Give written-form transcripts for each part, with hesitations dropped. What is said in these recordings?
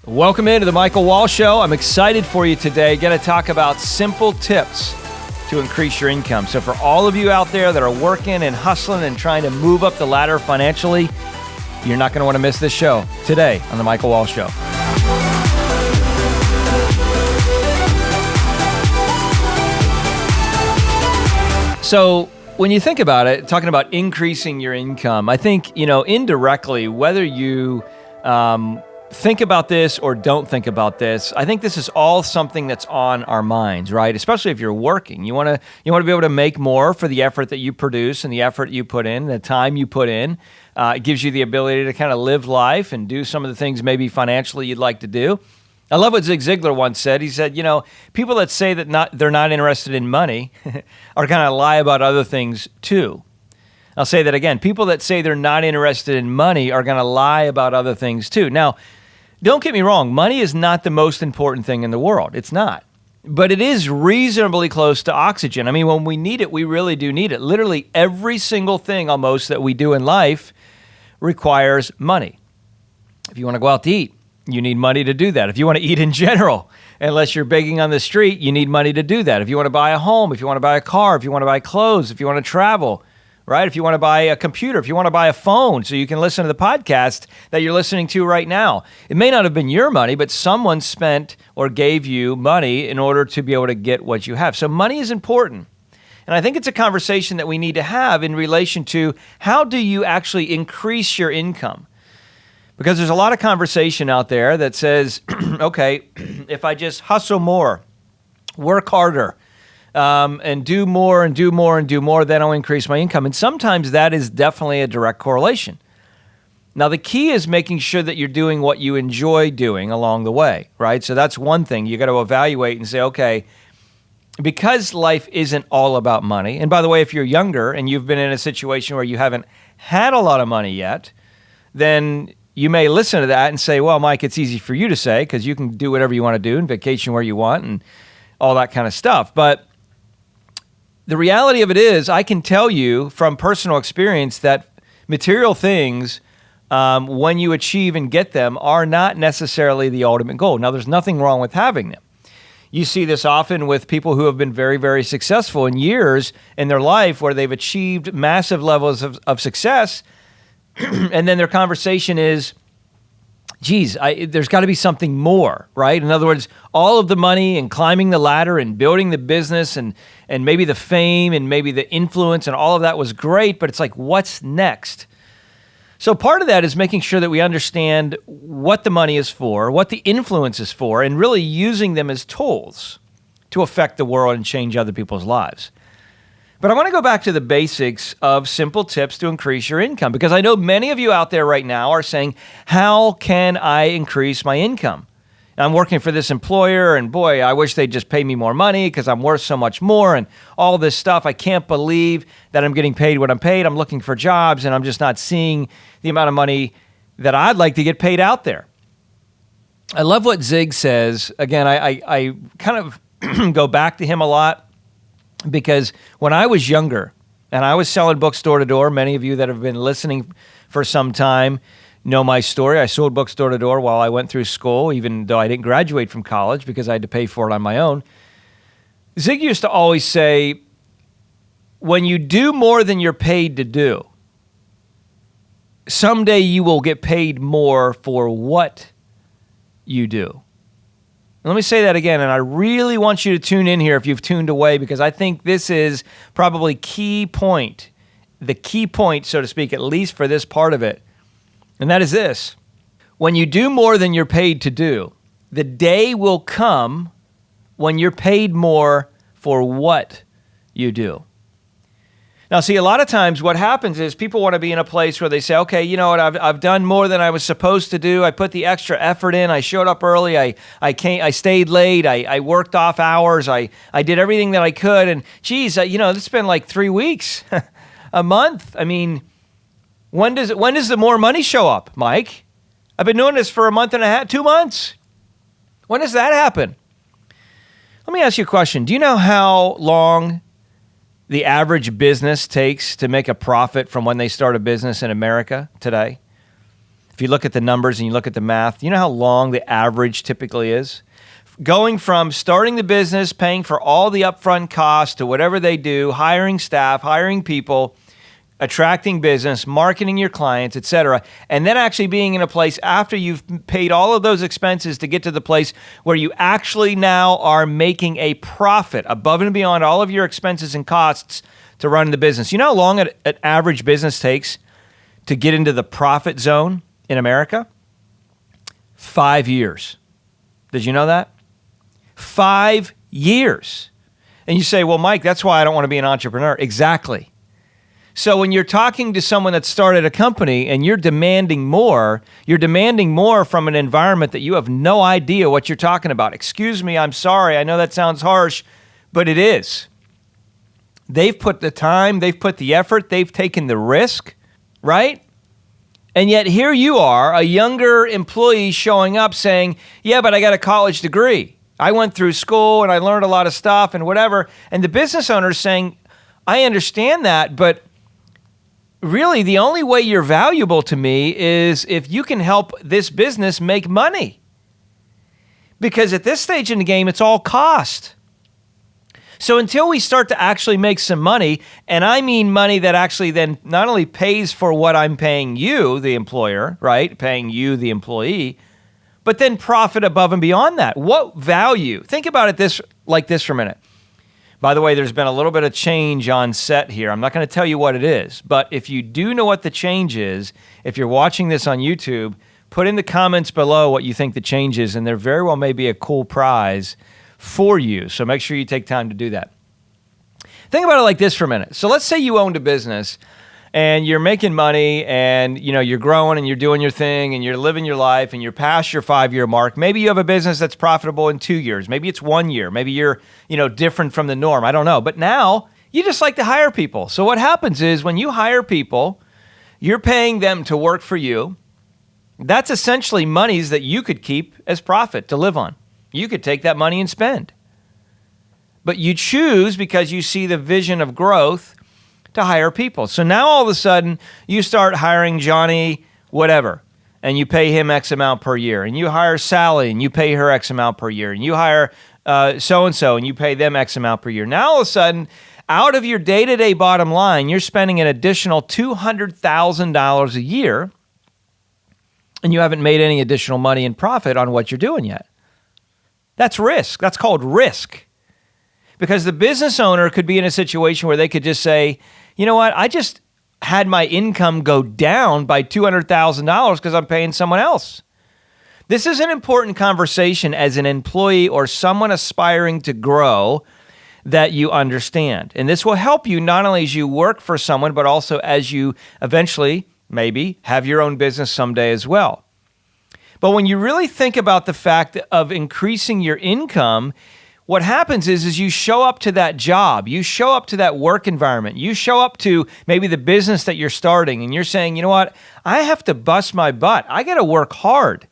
Welcome into the Michael Wall Show. I'm excited for you today. Going to talk about simple tips to increase your income. So for all of you out there that are working and hustling and trying to move up the ladder financially, you're not going to want to miss this show today on the Michael Wall Show. So when you think about it, talking about increasing your income, I think, indirectly, whether you think about this or don't think about this, I think this is all something that's on our minds, right? Especially if you're working. You want to be able to make more for the effort that you produce and the effort you put in, the time you put in. It gives you the ability to kind of live life and do some of the things maybe financially you'd like to do. I love what Zig Ziglar once said. He said, people that say that they're not interested in money are going to lie about other things too. I'll say that again. People that say they're not interested in money are going to lie about other things too. Now, don't get me wrong. Money is not the most important thing in the world. It's not. But it is reasonably close to oxygen. I mean, when we need it, we really do need it. Literally every single thing almost that we do in life requires money. If you want to go out to eat, you need money to do that. If you want to eat in general, unless you're begging on the street, you need money to do that. If you want to buy a home, if you want to buy a car, if you want to buy clothes, if you want to travel, right? If you want to buy a computer, if you want to buy a phone so you can listen to the podcast that you're listening to right now. It may not have been your money, but someone spent or gave you money in order to be able to get what you have. So money is important. And I think it's a conversation that we need to have in relation to how do you actually increase your income? Because there's a lot of conversation out there that says, okay, if I just hustle more, work harder, and do more and do more and do more, then I'll increase my income. And sometimes that is definitely a direct correlation. Now, the key is making sure that you're doing what you enjoy doing along the way, right? So that's one thing. You got to evaluate and say, okay, because life isn't all about money. And by the way, if you're younger and you've been in a situation where you haven't had a lot of money yet, then you may listen to that and say, well, Mike, it's easy for you to say because you can do whatever you want to do and vacation where you want and all that kind of stuff. But the reality of it is, I can tell you from personal experience that material things, when you achieve and get them, are not necessarily the ultimate goal. Now, there's nothing wrong with having them. You see this often with people who have been very, very successful in years in their life where they've achieved massive levels of success, and then their conversation is, geez, there's got to be something more, right? In other words, all of the money and climbing the ladder and building the business and maybe the fame and maybe the influence and all of that was great, but it's like, what's next? So part of that is making sure that we understand what the money is for, what the influence is for, and really using them as tools to affect the world and change other people's lives. But I want to go back to the basics of simple tips to increase your income, because I know many of you out there right now are saying, how can I increase my income? I'm working for this employer, and boy, I wish they'd just pay me more money because I'm worth so much more and all this stuff. I can't believe that I'm getting paid what I'm paid. I'm looking for jobs, and I'm just not seeing the amount of money that I'd like to get paid out there. I love what Zig says. Again, I kind of go back to him a lot. Because when I was younger and I was selling books door to door, many of you that have been listening for some time know my story. I sold books door to door while I went through school, even though I didn't graduate from college because I had to pay for it on my own. Zig used to always say, when you do more than you're paid to do, someday you will get paid more for what you do. Let me say that again, and I really want you to tune in here if you've tuned away, because I think this is probably the key point, so to speak, at least for this part of it, and that is this. When you do more than you're paid to do, the day will come when you're paid more for what you do. Now, see, a lot of times what happens is people want to be in a place where they say, okay, you know what, I've done more than I was supposed to do. I put the extra effort in. I showed up early. I stayed late. I worked off hours. I did everything that I could. And geez, it's been like 3 weeks, a month. I mean, when does the more money show up, Mike? I've been doing this for a month and a half, 2 months. When does that happen? Let me ask you a question. Do you know how long the average business takes to make a profit from when they start a business in America today? if you look at the numbers and you look at the math, you know how long the average typically is? Going from starting the business, paying for all the upfront costs to whatever they do, hiring staff, hiring people, attracting business, marketing your clients, etc., and then actually being in a place after you've paid all of those expenses to get to the place where you actually now are making a profit above and beyond all of your expenses and costs to run the business. You know how long an average business takes to get into the profit zone in America? 5 years. Did you know that? 5 years. And you say, well, Mike, that's why I don't want to be an entrepreneur. Exactly. So when you're talking to someone that started a company and you're demanding more from an environment that you have no idea what you're talking about. Excuse me, I'm sorry. I know that sounds harsh, but it is. They've put the time, they've put the effort, they've taken the risk, right? And yet here you are, a younger employee showing up saying, yeah, but I got a college degree. I went through school and I learned a lot of stuff and whatever. And the business owner is saying, I understand that, but really, the only way you're valuable to me is if you can help this business make money. Because at this stage in the game, it's all cost. So until we start to actually make some money, and I mean money that actually then not only pays for what I'm paying you, the employer, right? Paying you, the employee, but then profit above and beyond that. What value? Think about it like this for a minute. By the way, there's been a little bit of change on set here. I'm not going to tell you what it is, but if you do know what the change is, if you're watching this on YouTube, put in the comments below what you think the change is, and there very well may be a cool prize for you. So make sure you take time to do that. Think about it like this for a minute. So let's say you owned a business and you're making money and you're growing and you're doing your thing and you're living your life and you're past your 5-year mark. Maybe you have a business that's profitable in 2 years. Maybe it's 1 year. Maybe you're different from the norm. I don't know. But now you just like to hire people. So what happens is when you hire people, you're paying them to work for you. That's essentially monies that you could keep as profit to live on. You could take that money and spend. But you choose, because you see the vision of growth, to hire people. So now all of a sudden you start hiring Johnny whatever, and you pay him X amount per year. And you hire Sally and you pay her X amount per year. And you hire so-and-so and you pay them X amount per year. Now all of a sudden, out of your day-to-day bottom line, you're spending an additional $200,000 a year, and you haven't made any additional money in profit on what you're doing yet. That's risk. That's called risk. Because the business owner could be in a situation where they could just say, you know what, I just had my income go down by $200,000 because I'm paying someone else. This is an important conversation as an employee or someone aspiring to grow that you understand. And this will help you not only as you work for someone, but also as you eventually maybe have your own business someday as well. But when you really think about the fact of increasing your income, what happens is you show up to that job, you show up to that work environment, you show up to maybe the business that you're starting, and you're saying, you know what, I have to bust my butt. I got to work hard.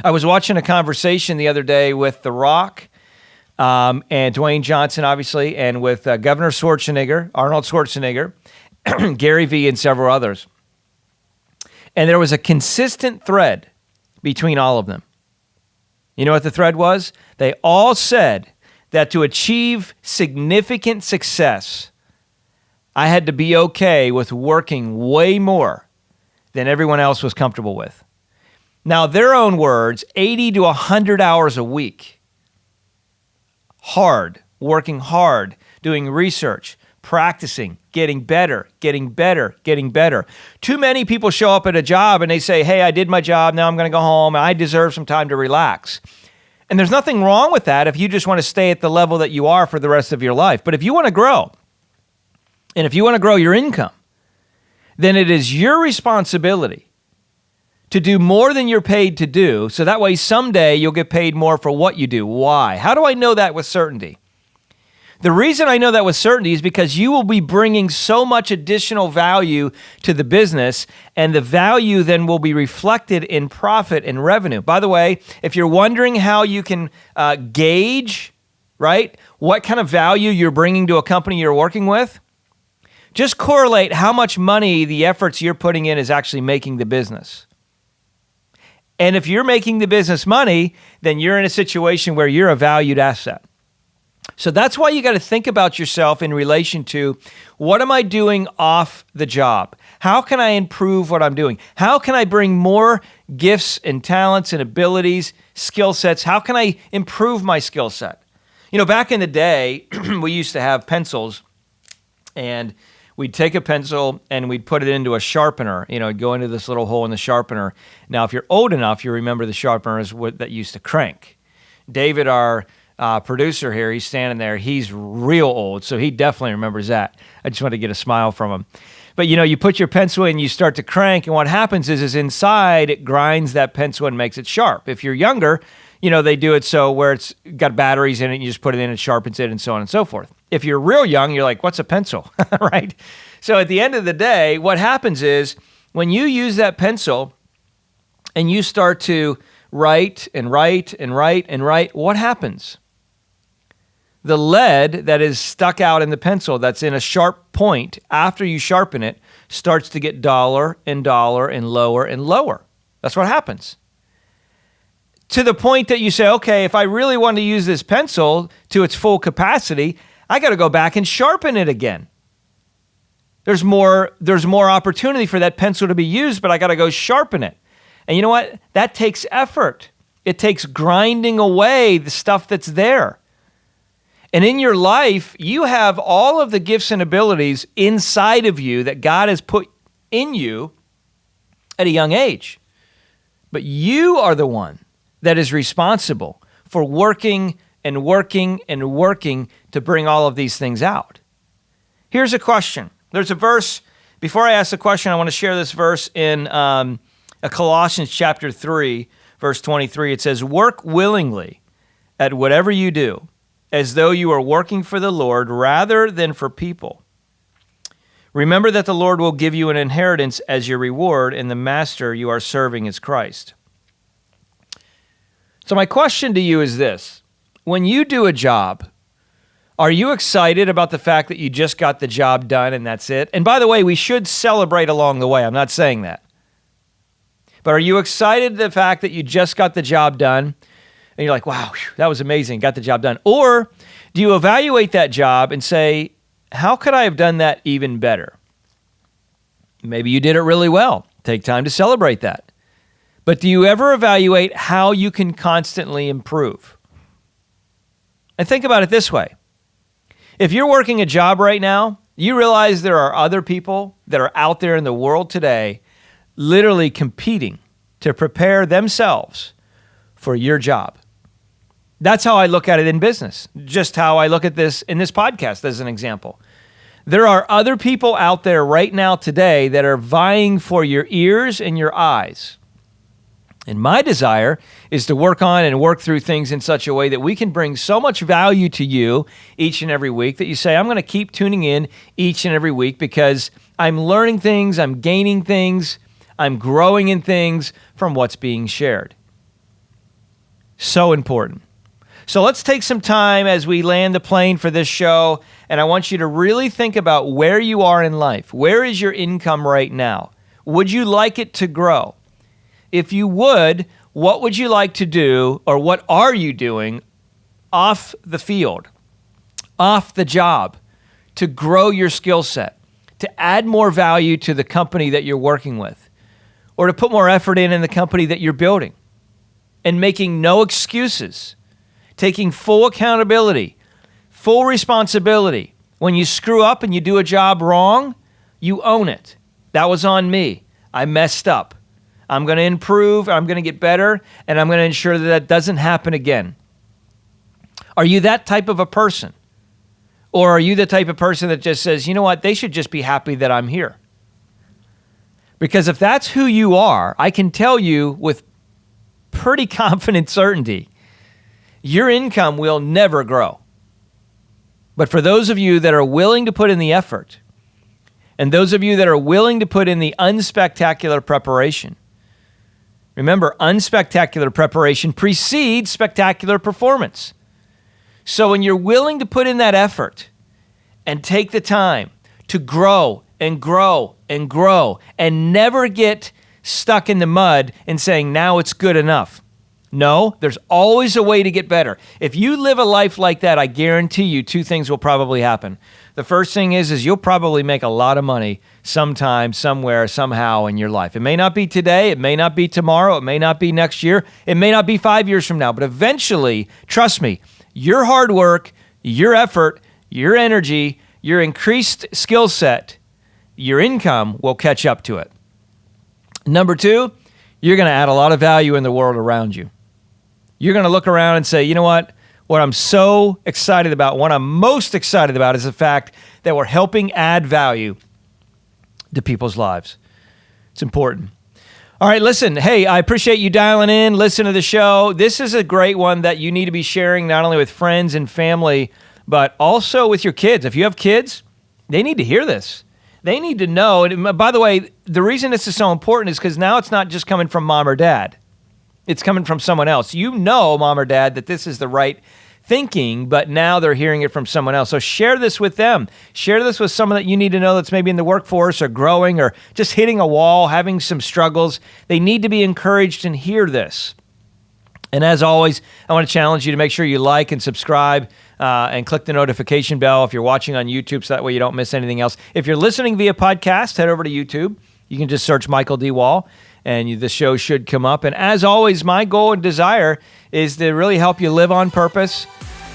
I was watching a conversation the other day with The Rock and Dwayne Johnson, obviously, and with Governor Schwarzenegger, Arnold Schwarzenegger, Gary Vee, and several others. And there was a consistent thread between all of them. You know what the thread was? They all said that to achieve significant success, I had to be okay with working way more than everyone else was comfortable with. Now, their own words, 80 to 100 hours a week. Hard, working hard, doing research, practicing, getting better, getting better, getting better. Too many people show up at a job and they say, hey, I did my job, now I'm going to go home, and I deserve some time to relax. And there's nothing wrong with that if you just want to stay at the level that you are for the rest of your life. But if you want to grow, and if you want to grow your income, then it is your responsibility to do more than you're paid to do, so that way someday you'll get paid more for what you do. Why? How do I know that with certainty? The reason I know that with certainty is because you will be bringing so much additional value to the business, and the value then will be reflected in profit and revenue. By the way, if you're wondering how you can gauge, right, what kind of value you're bringing to a company you're working with, Just correlate how much money the efforts you're putting in is actually making the business. And if you're making the business money, then you're in a situation where you're a valued asset. So that's why you got to think about yourself in relation to, what am I doing off the job? How can I improve what I'm doing? How can I bring more gifts and talents and abilities, skill sets? How can I improve my skill set? You know, back in the day, we used to have pencils, and we'd take a pencil and we'd put it into a sharpener. You know, it'd go into this little hole in the sharpener. Now, if you're old enough, you remember the sharpener is what that used to crank. David, our producer here, he's standing there. He's real old, so he definitely remembers that. I just want to get a smile from him. But you know, you put your pencil in, you start to crank, and what happens is inside it grinds that pencil and makes it sharp. If you're younger, you know, they do it so where it's got batteries in it, you just put it in, it sharpens it, and so on and so forth. If you're real young, you're like, what's a pencil, right? So at the end of the day, what happens is when you use that pencil and you start to write and write and write and write, what happens? The lead that is stuck out in the pencil that's in a sharp point after you sharpen it starts to get duller and duller and lower and lower. That's what happens. To the point that you say, okay, if I really want to use this pencil to its full capacity, I got to go back and sharpen it again. There's more opportunity for that pencil to be used, but I got to go sharpen it. And you know what? That takes effort. It takes grinding away the stuff that's there. And in your life, you have all of the gifts and abilities inside of you that God has put in you at a young age. But you are the one that is responsible for working and working and working to bring all of these things out. Here's a question. There's a verse. Before I ask the question, I want to share this verse in Colossians chapter 3, verse 23. It says, "Work willingly at whatever you do, as though you are working for the Lord rather than for people. Remember that the Lord will give you an inheritance as your reward, and the master you are serving is Christ." So my question to you is this. When you do a job, are you excited about the fact that you just got the job done and that's it? And by the way, we should celebrate along the way. I'm not saying that. But are you excited the fact that you just got the job done? And you're like, wow, that was amazing, got the job done. Or do you evaluate that job and say, how could I have done that even better? Maybe you did it really well. Take time to celebrate that. But do you ever evaluate how you can constantly improve? And think about it this way. If you're working a job right now, you realize there are other people that are out there in the world today literally competing to prepare themselves for your job. That's how I look at it in business, just how I look at this in this podcast as an example. There are other people out there right now today that are vying for your ears and your eyes. And my desire is to work on and work through things in such a way that we can bring so much value to you each and every week that you say, I'm going to keep tuning in each and every week because I'm learning things, I'm gaining things, I'm growing in things from what's being shared. So important. So let's take some time as we land the plane for this show, and I want you to really think about where you are in life. Where is your income right now? Would you like it to grow? If you would, what would you like to do, or what are you doing off the field, off the job, to grow your skill set, to add more value to the company that you're working with, or to put more effort in the company that you're building, and making no excuses, taking full accountability, full responsibility. When you screw up and you do a job wrong, you own it. That was on me. I messed up. I'm going to improve, I'm going to get better, and I'm going to ensure that that doesn't happen again. Are you that type of a person? Or are you the type of person that just says, you know what, they should just be happy that I'm here? Because if that's who you are, I can tell you with pretty confident certainty, your income will never grow. But for those of you that are willing to put in the effort, and those of you that are willing to put in the unspectacular preparation, remember, unspectacular preparation precedes spectacular performance. So when you're willing to put in that effort and take the time to grow and grow and grow and never get stuck in the mud and saying, now it's good enough. No, there's always a way to get better. If you live a life like that, I guarantee you two things will probably happen. The first thing is you'll probably make a lot of money sometime, somewhere, somehow in your life. It may not be today. It may not be tomorrow. It may not be next year. It may not be 5 years from now. But eventually, trust me, your hard work, your effort, your energy, your increased skill set, your income will catch up to it. Number two, you're going to add a lot of value in the world around you. You're going to look around and say, you know what? What I'm so excited about, what I'm most excited about is the fact that we're helping add value to people's lives. It's important. All right, listen, hey, I appreciate you dialing in, listen to the show. This is a great one that you need to be sharing not only with friends and family, but also with your kids. If you have kids, they need to hear this. They need to know. And by the way, the reason this is so important is because now it's not just coming from mom or dad. It's coming from someone else. You know, mom or dad, that this is the right thinking, but now they're hearing it from someone else. So share this with them. Share this with someone that you need to know that's maybe in the workforce or growing or just hitting a wall, having some struggles. They need to be encouraged and hear this. And as always, I want to challenge you to make sure you like and subscribe and click the notification bell if you're watching on YouTube, so that way you don't miss anything else. If you're listening via podcast, head over to YouTube. You can just search Michael D. Wall, and the show should come up. And as always, my goal and desire is to really help you live on purpose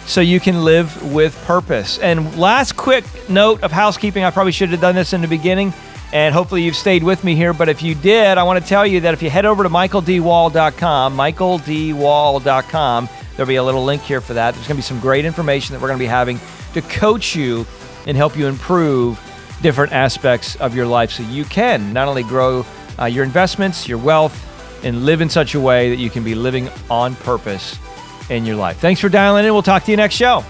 so you can live with purpose. And last quick note of housekeeping, I probably should have done this in the beginning, and hopefully you've stayed with me here. But if you did, I want to tell you that if you head over to michaeldwall.com, michaeldwall.com, there'll be a little link here for that. There's going to be some great information that we're going to be having to coach you and help you improve different aspects of your life so you can not only grow your investments, your wealth, and live in such a way that you can be living on purpose in your life. Thanks for dialing in. We'll talk to you next show.